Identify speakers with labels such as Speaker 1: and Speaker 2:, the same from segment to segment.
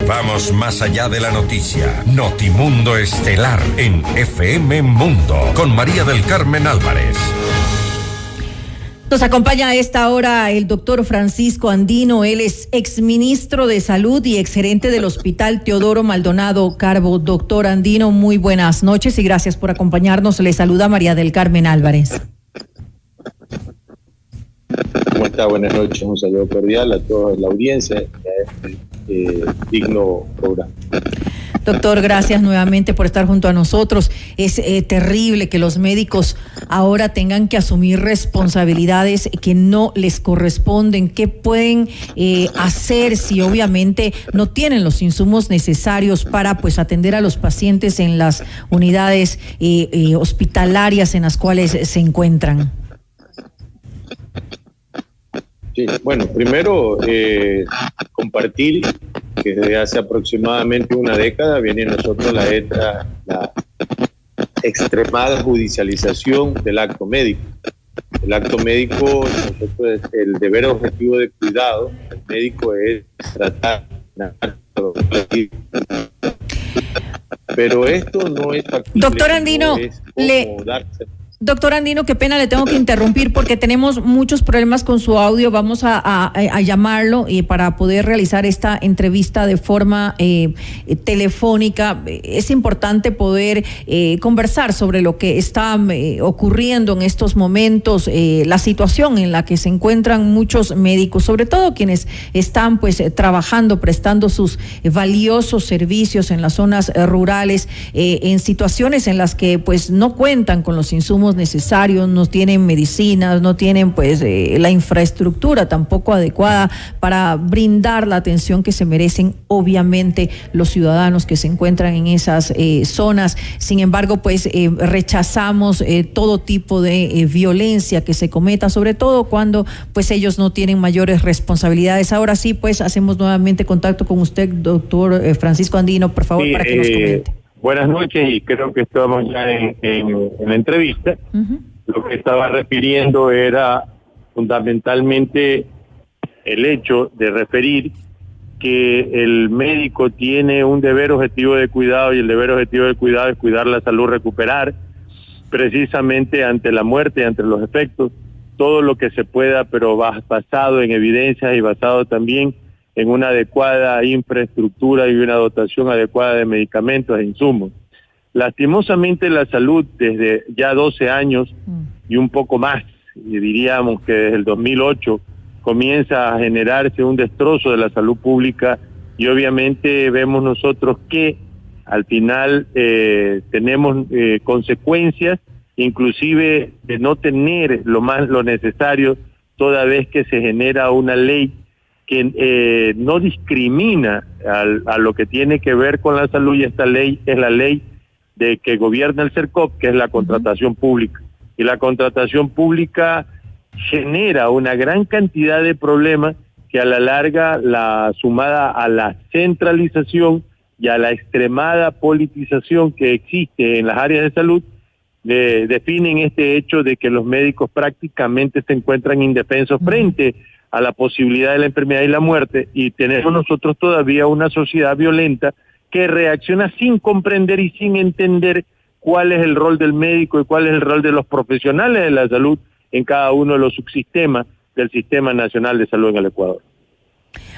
Speaker 1: Vamos más allá de la noticia. Notimundo Estelar en FM Mundo con María del Carmen Álvarez.
Speaker 2: Nos acompaña a esta hora el doctor Francisco Andino. Él es exministro de Salud y exgerente del Hospital Teodoro Maldonado Carbo. Doctor Andino, muy buenas noches y gracias por acompañarnos. Le saluda María del Carmen Álvarez.
Speaker 3: ¿Cómo está? Buenas noches. Un saludo cordial a toda la audiencia y a este digno programa.
Speaker 2: Doctor, gracias nuevamente por estar junto a nosotros. Es terrible que los médicos ahora tengan que asumir responsabilidades que no les corresponden. ¿Qué pueden hacer si obviamente no tienen los insumos necesarios para pues atender a los pacientes en las unidades hospitalarias en las cuales se encuentran?
Speaker 3: Sí, bueno, primero compartir que desde hace aproximadamente una década viene en nosotros la extremada judicialización del acto médico. El acto médico, nosotros, el deber objetivo de cuidado del médico es tratar, pero esto no es factible.
Speaker 2: Doctor Andino, Doctor Andino, qué pena, le tengo que interrumpir porque tenemos muchos problemas con su audio. Vamos a llamarlo para poder realizar esta entrevista de forma telefónica. Es importante poder conversar sobre lo que está ocurriendo en estos momentos, la situación en la que se encuentran muchos médicos, sobre todo quienes están pues trabajando, prestando sus valiosos servicios en las zonas rurales, en situaciones en las que pues no cuentan con los insumos necesarios, no tienen medicinas, no tienen pues la infraestructura tampoco adecuada para brindar la atención que se merecen obviamente los ciudadanos que se encuentran en esas zonas. Sin embargo, pues rechazamos todo tipo de violencia que se cometa, sobre todo cuando pues ellos no tienen mayores responsabilidades. Ahora sí, pues hacemos nuevamente contacto con usted, doctor Francisco Andino, por favor, sí, para que nos comente.
Speaker 3: Buenas noches, y creo que estamos ya en la entrevista. Uh-huh. Lo que estaba refiriendo era fundamentalmente el hecho de referir que el médico tiene un deber objetivo de cuidado, y el deber objetivo de cuidado es cuidar la salud, recuperar precisamente ante la muerte, ante los efectos, todo lo que se pueda, pero basado en evidencias y basado también en una adecuada infraestructura y una dotación adecuada de medicamentos e insumos. Lastimosamente la salud desde ya 12 años y un poco más, y diríamos que desde el 2008, comienza a generarse un destrozo de la salud pública, y obviamente vemos nosotros que al final tenemos consecuencias, inclusive de no tener lo necesario, toda vez que se genera una ley que no discrimina a lo que tiene que ver con la salud, y esta ley es la ley de que gobierna el CERCOP, que es la contratación pública. Y la contratación pública genera una gran cantidad de problemas que a la larga, sumada a la centralización y a la extremada politización que existe en las áreas de salud, definen este hecho de que los médicos prácticamente se encuentran indefensos frente a la posibilidad de la enfermedad y la muerte, y tenemos nosotros todavía una sociedad violenta que reacciona sin comprender y sin entender cuál es el rol del médico y cuál es el rol de los profesionales de la salud en cada uno de los subsistemas del Sistema Nacional de Salud en el Ecuador.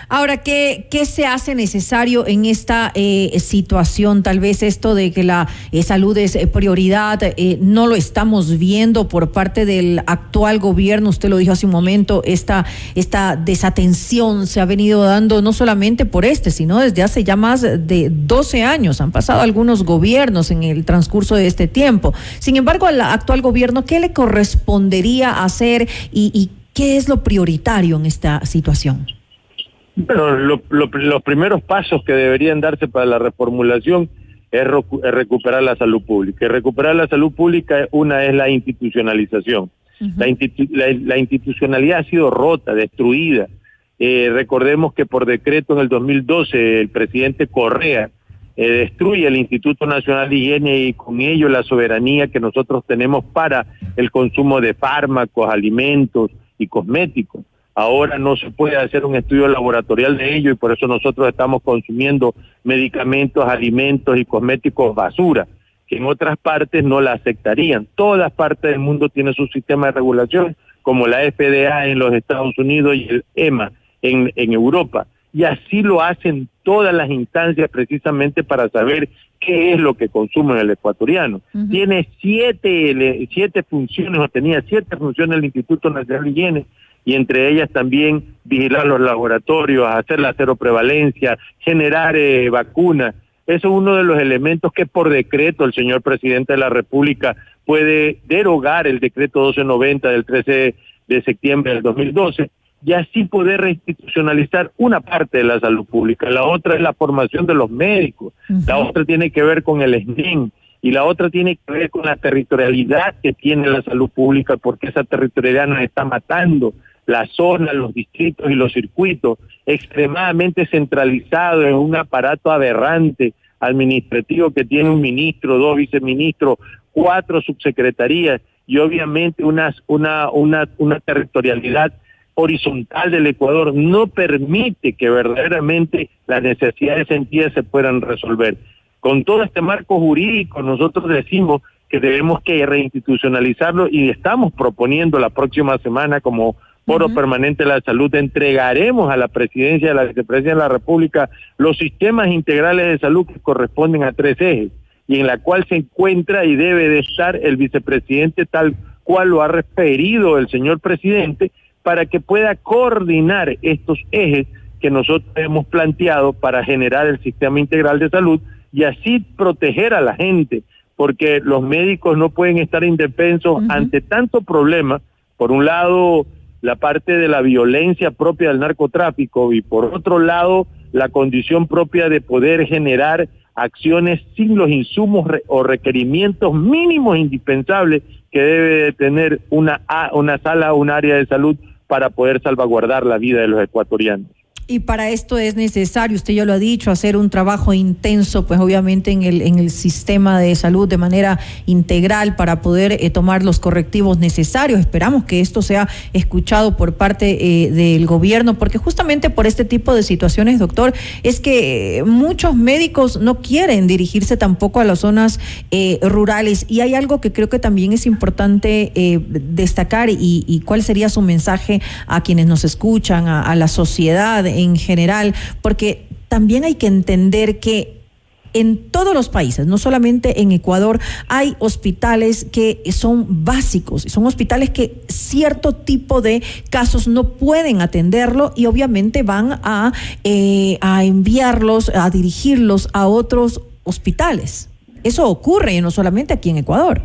Speaker 2: Ahora, ¿qué se hace necesario en esta situación? Tal vez esto de que la salud es prioridad, no lo estamos viendo por parte del actual gobierno. Usted lo dijo hace un momento, esta desatención se ha venido dando no solamente por sino desde hace ya más de 12 años. Han pasado algunos gobiernos en el transcurso de este tiempo. Sin embargo, al actual gobierno, ¿qué le correspondería hacer y qué es lo prioritario en esta situación?
Speaker 3: Bueno, los primeros pasos que deberían darse para la reformulación es recuperar la salud pública. Y recuperar la salud pública, una es la institucionalización. Uh-huh. La institucionalidad ha sido rota, destruida. Recordemos que por decreto en el 2012 el presidente Correa destruye el Instituto Nacional de Higiene y con ello la soberanía que nosotros tenemos para el consumo de fármacos, alimentos y cosméticos. ahora no se puede hacer un estudio laboratorial de ello y por eso nosotros estamos consumiendo medicamentos, alimentos y cosméticos basura, que en otras partes no la aceptarían. Todas partes del mundo tienen su sistema de regulación, como la FDA en los Estados Unidos y el EMA en Europa. Y así lo hacen todas las instancias precisamente para saber qué es lo que consume el ecuatoriano. Tiene siete funciones, o tenía 7 funciones el Instituto Nacional de Higiene, y entre ellas también vigilar los laboratorios, hacer la seroprevalencia, generar vacunas. Eso es uno de los elementos que por decreto el señor presidente de la República puede derogar el decreto 1290 del 13 de septiembre del 2012, y así poder reinstitucionalizar una parte de la salud pública. La otra es la formación de los médicos, la otra tiene que ver con el SNIM, y la otra tiene que ver con la territorialidad que tiene la salud pública, porque esa territorialidad nos está matando. La zona, los distritos y los circuitos, extremadamente centralizados en un aparato aberrante administrativo que tiene un ministro, 2 viceministros, 4 subsecretarías, y obviamente una territorialidad horizontal del Ecuador no permite que verdaderamente las necesidades sentidas se puedan resolver. Con todo este marco jurídico, nosotros decimos que debemos que reinstitucionalizarlo y estamos proponiendo la próxima semana como Foro Permanente de la Salud, entregaremos a la presidencia y a la vicepresidencia de la República los sistemas integrales de salud que corresponden a 3 ejes y en la cual se encuentra y debe de estar el vicepresidente tal cual lo ha referido el señor presidente, para que pueda coordinar estos ejes que nosotros hemos planteado para generar el sistema integral de salud y así proteger a la gente, porque los médicos no pueden estar indefensos ante tanto problema. Por un lado, la parte de la violencia propia del narcotráfico y por otro lado, la condición propia de poder generar acciones sin los insumos o requerimientos mínimos indispensables que debe de tener una sala o un área de salud para poder salvaguardar la vida de los ecuatorianos.
Speaker 2: Y para esto es necesario, usted ya lo ha dicho, hacer un trabajo intenso, pues obviamente en el sistema de salud de manera integral para poder tomar los correctivos necesarios. Esperamos que esto sea escuchado por parte del gobierno, porque justamente por este tipo de situaciones, doctor, es que muchos médicos no quieren dirigirse tampoco a las zonas rurales. Y hay algo que creo que también es importante destacar y cuál sería su mensaje a quienes nos escuchan, a la sociedad en general, porque también hay que entender que en todos los países, no solamente en Ecuador, hay hospitales que son básicos, son hospitales que cierto tipo de casos no pueden atenderlo y obviamente van a enviarlos, a dirigirlos a otros hospitales. Eso ocurre no solamente aquí en Ecuador.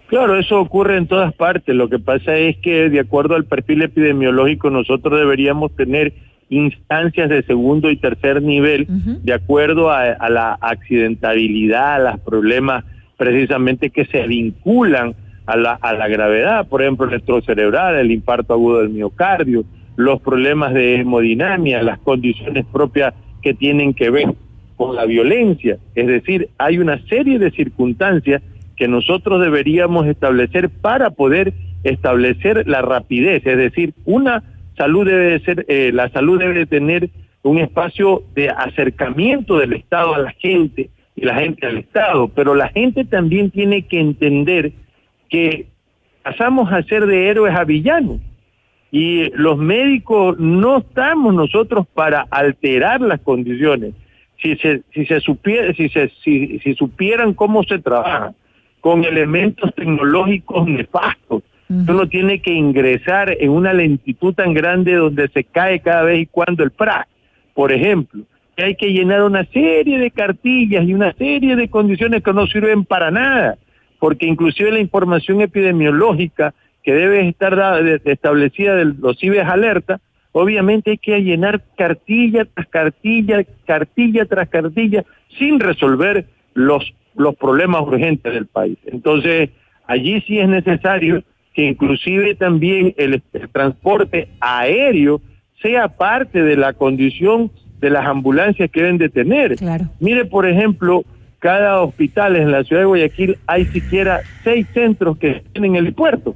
Speaker 3: Claro, eso ocurre en todas partes. Lo que pasa es que de acuerdo al perfil epidemiológico nosotros deberíamos tener instancias de segundo y tercer nivel de acuerdo a la accidentabilidad, a los problemas precisamente que se vinculan a la gravedad, por ejemplo el electrocerebral, el infarto agudo del miocardio, los problemas de hemodinamia, las condiciones propias que tienen que ver con la violencia. Es decir, hay una serie de circunstancias que nosotros deberíamos establecer para poder establecer la rapidez, es decir, la salud debe de tener un espacio de acercamiento del Estado a la gente y la gente al Estado, pero la gente también tiene que entender que pasamos a ser de héroes a villanos y los médicos no estamos nosotros para alterar las condiciones. Si supieran cómo se trabaja con elementos tecnológicos nefastos, uno tiene que ingresar en una lentitud tan grande donde se cae cada vez y cuando el PRAC, por ejemplo, que hay que llenar una serie de cartillas y una serie de condiciones que no sirven para nada, porque inclusive la información epidemiológica que debe estar establecida de los CIBES alerta, obviamente hay que llenar cartilla tras cartilla, cartilla tras cartilla, sin resolver los problemas urgentes del país. Entonces, allí sí es necesario que inclusive también el transporte aéreo sea parte de la condición de las ambulancias que deben de tener.
Speaker 2: Claro.
Speaker 3: Mire, por ejemplo, cada hospital en la ciudad de Guayaquil hay siquiera 6 centros que tienen helipuerto.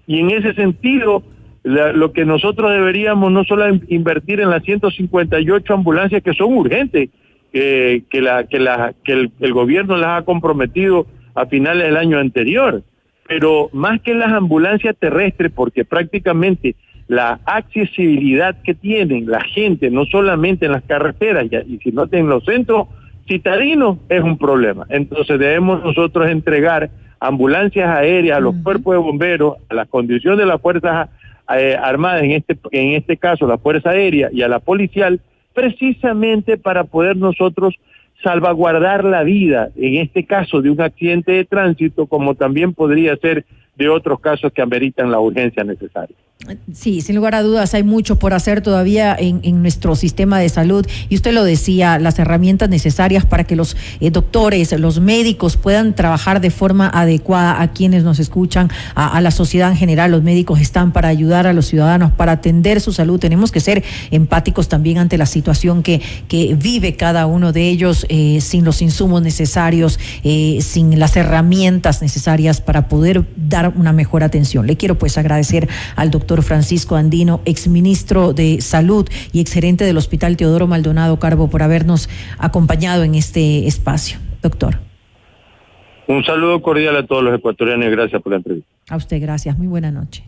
Speaker 3: Y en ese sentido, lo que nosotros deberíamos no solo invertir en las 158 ambulancias que son urgentes, que el gobierno las ha comprometido a finales del año anterior, pero más que las ambulancias terrestres, porque prácticamente la accesibilidad que tienen la gente, no solamente en las carreteras, y sino en los centros citadinos, es un problema. Entonces debemos nosotros entregar ambulancias aéreas a los cuerpos de bomberos, a la condición de las fuerzas armadas, en este caso la Fuerza Aérea y a la policial, precisamente para poder nosotros salvaguardar la vida, en este caso de un accidente de tránsito, como también podría ser de otros casos que ameritan la urgencia necesaria.
Speaker 2: Sí, sin lugar a dudas, hay mucho por hacer todavía en nuestro sistema de salud, y usted lo decía, las herramientas necesarias para que los doctores, los médicos puedan trabajar de forma adecuada a quienes nos escuchan, a la sociedad en general. Los médicos están para ayudar a los ciudadanos, para atender su salud. Tenemos que ser empáticos también ante la situación que vive cada uno de ellos, sin los insumos necesarios, sin las herramientas necesarias para poder dar una mejor atención. Le quiero pues agradecer al doctor Francisco Andino, exministro de Salud y exgerente del Hospital Teodoro Maldonado Carbo, por habernos acompañado en este espacio. Doctor.
Speaker 3: Un saludo cordial a todos los ecuatorianos y gracias por la entrevista.
Speaker 2: A usted, gracias. Muy buena noche.